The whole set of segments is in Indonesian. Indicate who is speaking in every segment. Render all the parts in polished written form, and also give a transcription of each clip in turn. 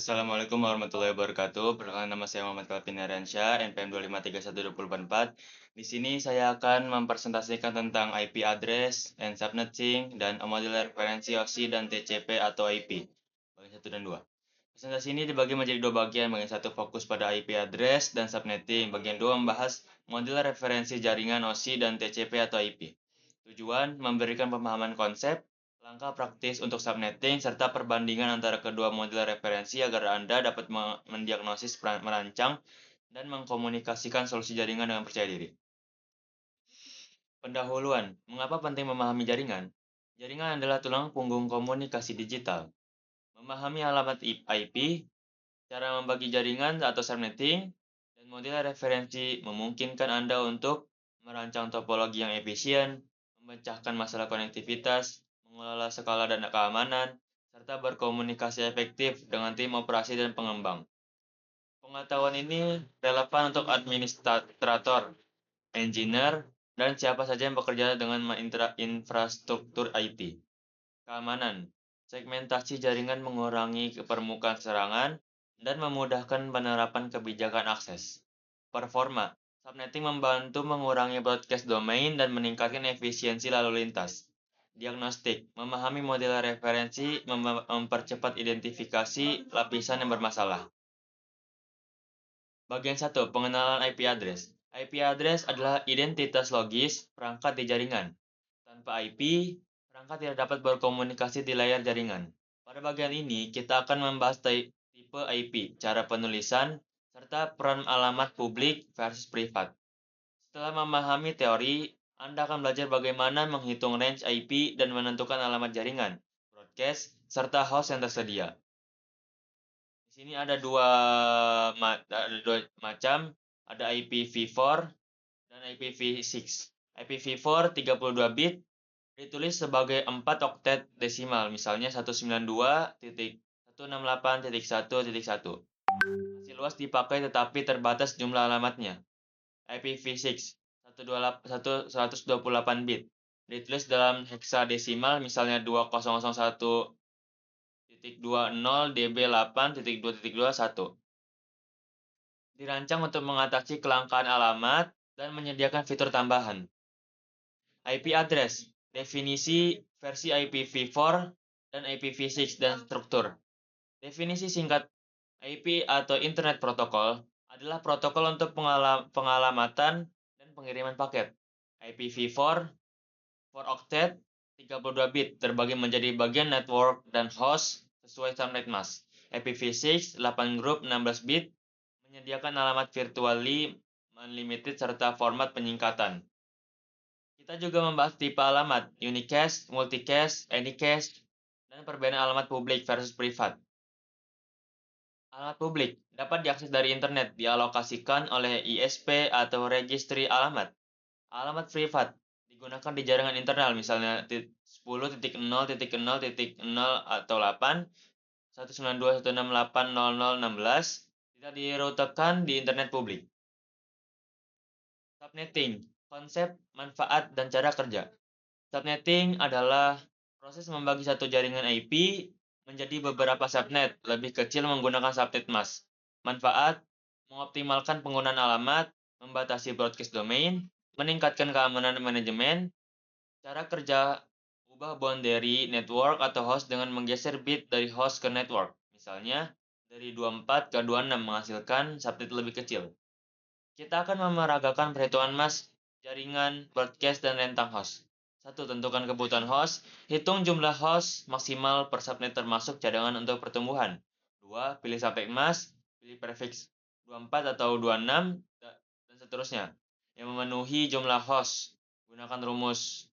Speaker 1: Assalamualaikum warahmatullahi wabarakatuh. Perkenalkan nama saya Muhammad Kalvin Aryansyah, NPM 2531244. Di sini saya akan mempresentasikan tentang IP address and subnetting dan model referensi OSI dan TCP atau IP. Bagian 1 dan 2. Presentasi ini dibagi menjadi dua bagian. Bagian 1 fokus pada IP address dan subnetting. Bagian 2 membahas model referensi jaringan OSI dan TCP atau IP. Tujuan memberikan pemahaman konsep, langkah praktis untuk subnetting, serta perbandingan antara kedua model referensi agar Anda dapat mendiagnosis, merancang, dan mengkomunikasikan solusi jaringan dengan percaya diri. Pendahuluan, mengapa penting memahami jaringan? Jaringan adalah tulang punggung komunikasi digital. Memahami alamat IP, cara membagi jaringan atau subnetting, dan model referensi memungkinkan Anda untuk merancang topologi yang efisien, memecahkan masalah konektivitas, mengelola skala dan keamanan, serta berkomunikasi efektif dengan tim operasi dan pengembang. Pengetahuan ini relevan untuk administrator, engineer, dan siapa saja yang bekerja dengan infrastruktur IT. Keamanan, segmentasi jaringan mengurangi permukaan serangan dan memudahkan penerapan kebijakan akses. Performa, subnetting membantu mengurangi broadcast domain dan meningkatkan efisiensi lalu lintas. Diagnostik, memahami model referensi, mempercepat identifikasi lapisan yang bermasalah. Bagian 1, pengenalan IP address. IP address adalah identitas logis perangkat di jaringan. Tanpa IP, perangkat tidak dapat berkomunikasi di layar jaringan. Pada bagian ini, kita akan membahas tipe IP, cara penulisan, serta peran alamat publik versus privat. Setelah memahami teori, Anda akan belajar bagaimana menghitung range IP dan menentukan alamat jaringan, broadcast, serta host yang tersedia. Di sini ada dua macam, ada IPv4 dan IPv6. IPv4 32 bit ditulis sebagai 4 oktet desimal, misalnya 192.168.1.1. Masih luas dipakai tetapi terbatas jumlah alamatnya. IPv6 128 bit ditulis dalam heksadesimal, misalnya 2001.20.db8.2.21. Dirancang untuk mengatasi kelangkaan alamat dan menyediakan fitur tambahan. IP address, definisi versi IPv4 dan IPv6 dan struktur. Definisi singkat IP atau Internet Protocol adalah protokol untuk pengalamatan dan pengiriman paket. IPv4 4 octet 32 bit terbagi menjadi bagian network dan host sesuai subnet mask. IPv6 8 grup 16 bit menyediakan alamat virtually unlimited serta format penyingkatan. Kita juga membahas tipe alamat, unicast, multicast, anycast, dan perbedaan alamat publik versus privat. Alamat publik dapat diakses dari internet, dialokasikan oleh ISP atau registry alamat. Alamat privat digunakan di jaringan internal, misalnya 10.0.0.0 atau 8, 192.168.00.16, tidak dirutekan di internet publik. Subnetting, konsep, manfaat, dan cara kerja. Subnetting adalah proses membagi satu jaringan IP menjadi beberapa subnet, lebih kecil menggunakan subnet mask. Manfaat, mengoptimalkan penggunaan alamat, membatasi broadcast domain, meningkatkan keamanan manajemen. Cara kerja, ubah boundary network atau host dengan menggeser bit dari host ke network. Misalnya, dari 24 ke 26 menghasilkan subnet lebih kecil. Kita akan memeragakan perhitungan mask, jaringan, broadcast, dan rentang host. 1. Tentukan kebutuhan host. Hitung jumlah host maksimal per subnet termasuk cadangan untuk pertumbuhan. 2. Pilih subnet mask, pilih prefix 24 atau 26, dan seterusnya, yang memenuhi jumlah host. Gunakan rumus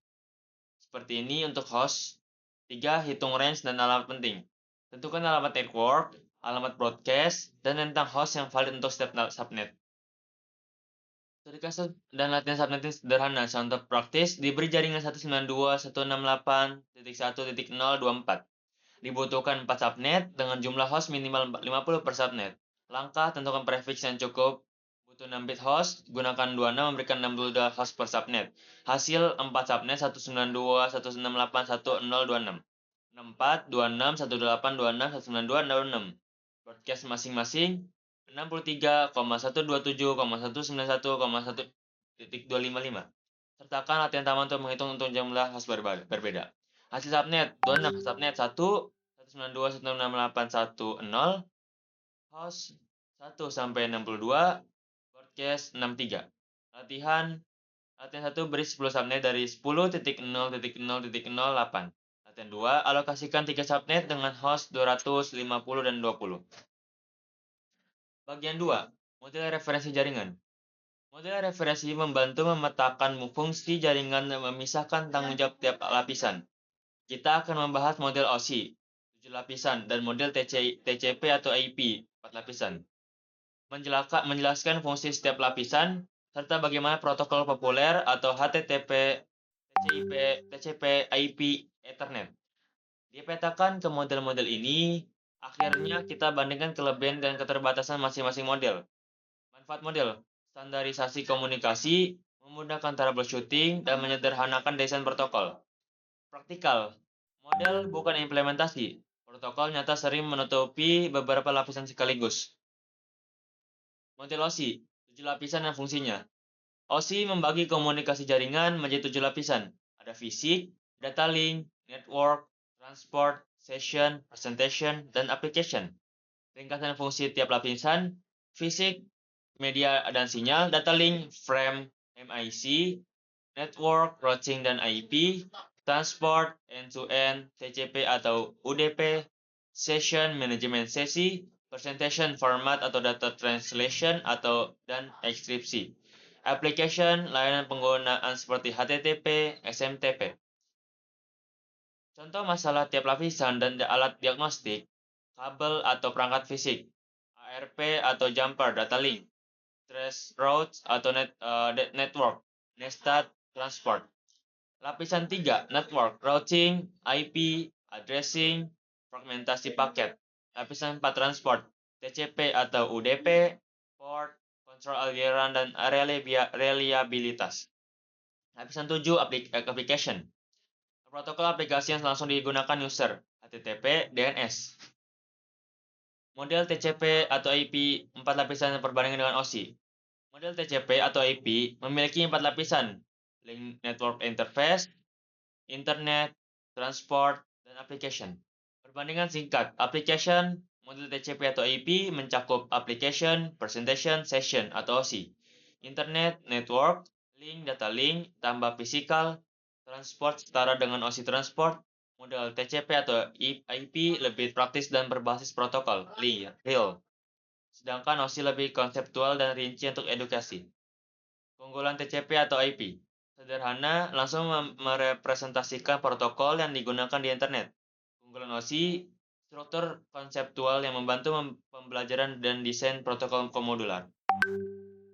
Speaker 1: seperti ini untuk host. 3. Hitung range dan alamat penting. Tentukan alamat network, alamat broadcast, dan rentang host yang valid untuk setiap subnet. Studi kasus dan latihan subnetting sederhana. Contoh praktis, diberi jaringan 192.168.1.024. Dibutuhkan 4 subnet dengan jumlah host minimal 50 per subnet. Langkah, tentukan prefix yang cukup. Butuh 6 bit host, gunakan 26 memberikan 62 host per subnet. Hasil 4 subnet 192.168.1.026. 64, 26, 18, 26, 192, 66. broadcast masing-masing 63,127,191,1.255. Sertakan latihan taman untuk menghitung untuk jumlah host berbeda. Hasil subnet 26 subnet 1 192.168.1.0 host 1 sampai 62 broadcast 63. Latihan 1 beri 10 subnet dari 10.0.0.08. Latihan 2 alokasikan 3 subnet dengan host 250 dan 20. Bagian 2, model referensi jaringan. Model referensi membantu memetakan fungsi jaringan dan memisahkan tanggung jawab tiap lapisan. Kita akan membahas model OSI, 7 lapisan, dan model TCP atau IP, 4 lapisan. Menjelaskan fungsi setiap lapisan, serta bagaimana protokol populer atau HTTP, TCP, IP, Ethernet. Dipetakan ke model-model ini, akhirnya kita bandingkan kelebihan dan keterbatasan masing-masing model. Manfaat model, standarisasi komunikasi, memudahkan troubleshooting, dan menyederhanakan desain protokol. Praktikal, model bukan implementasi. Protokol nyata sering menutupi beberapa lapisan sekaligus. Model OSI, 7 lapisan dan fungsinya. OSI membagi komunikasi jaringan menjadi 7 lapisan. Ada fisik, data link, network, transport, session, presentation, dan application. Ringkasan fungsi tiap lapisan, fisik, media dan sinyal, data link, frame, MIC, network, routing dan IP, transport, end-to-end, TCP atau UDP, session, manajemen sesi, presentation format atau data translation dan ekskripsi. Application, layanan penggunaan seperti HTTP, SMTP. Contoh masalah tiap lapisan dan alat diagnostik, kabel atau perangkat fisik, ARP atau jumper data link, trace routes atau network, nested transport. Lapisan 3, network, routing, IP, addressing, fragmentasi paket. Lapisan 4, transport, TCP atau UDP, port, kontrol aliran dan reliabilitas. Lapisan 7, application. Protokol aplikasi yang langsung digunakan user, HTTP, DNS. Model TCP atau IP 4 lapisan yang perbandingan dengan OSI. Model TCP atau IP memiliki 4 lapisan, link network interface, internet, transport, dan application. Perbandingan singkat, application, model TCP atau IP mencakup application, presentation, session atau OSI. Internet, network, link, data link, tambah physical, transport setara dengan OSI transport. Model TCP atau IP lebih praktis dan berbasis protokol, real. Sedangkan OSI lebih konseptual dan rinci untuk edukasi. Keunggulan TCP atau IP. Sederhana, langsung merepresentasikan protokol yang digunakan di internet. Keunggulan OSI, struktur konseptual yang membantu pembelajaran dan desain protokol komodular.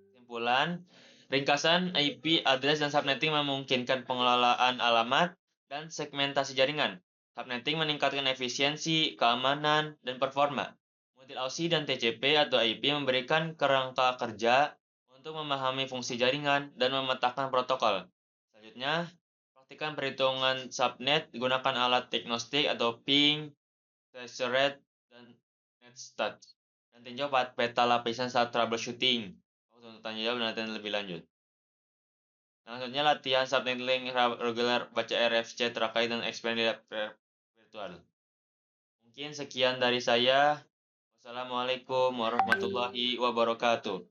Speaker 1: Kesimpulan, ringkasan IP, address, dan subnetting memungkinkan pengelolaan alamat dan segmentasi jaringan. Subnetting meningkatkan efisiensi, keamanan, dan performa. Model OSI dan TCP atau IP memberikan kerangka kerja untuk memahami fungsi jaringan dan memetakan protokol. Selanjutnya, praktikan perhitungan subnet gunakan alat diagnostik atau ping, traceroute, dan netstat. Dan tinjau peta lapisan saat troubleshooting. Untuk tanya jawab dan latihan lebih lanjut. Selanjutnya latihan subnet link regular baca RFC terkait dan expanded virtual. Mungkin sekian dari saya. Wassalamualaikum warahmatullahi wabarakatuh.